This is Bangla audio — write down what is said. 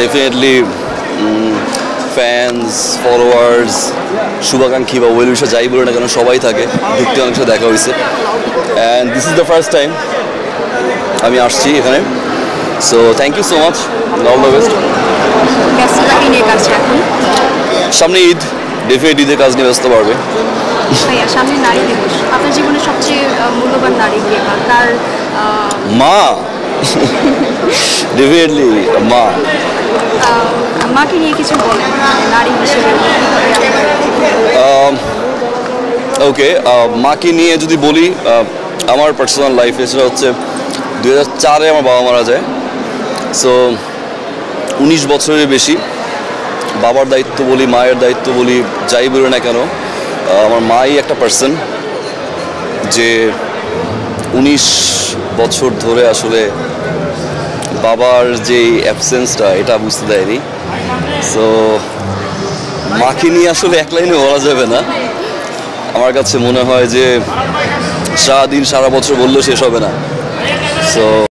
ডেফিনেটলি ফ্যান্স, ফলোয়ার্স, শুভাকাঙ্ক্ষী বা ওয়েল উইশার যাই বলে না কেন সবাই থাকে, দেখতে অনেক সাথে দেখা হয়েছে। And this is the first time আমি আসছি এখানে। So thank you so much, all the best. সামনে ঈদ, ডেফিনেটলি ঈদের কাজ নিয়ে ব্যস্ত পারবে। সামনে নারী দিবস, আপনার জীবনের সবচেয়ে মূল্যবান নারী কে? তার মা, ডেফিনেটলি মা। মাকে নিয়ে কিছু বলেন নারী হিসেবে। ওকে, মাকে নিয়ে যদি বলি, আমার পার্সোনাল লাইফে সেটা হচ্ছে 2004-এ আমার বাবা মারা যায়। সো 19 বছরের বেশি বাবার দায়িত্ব বলি, মায়ের দায়িত্ব বলি, যাই বলি না কেন, আমার মাই একটা পার্সন যে 19 বছর ধরে আসলে বাবার যে অ্যাবসেন্সটা এটা বুঝতে দেয়নি। সো মাকে নিয়ে আসলে এক লাইনে বলা যাবে না। আমার কাছে মনে হয় যে সারাদিন সারা বছর বললেও শেষ হবে না। সো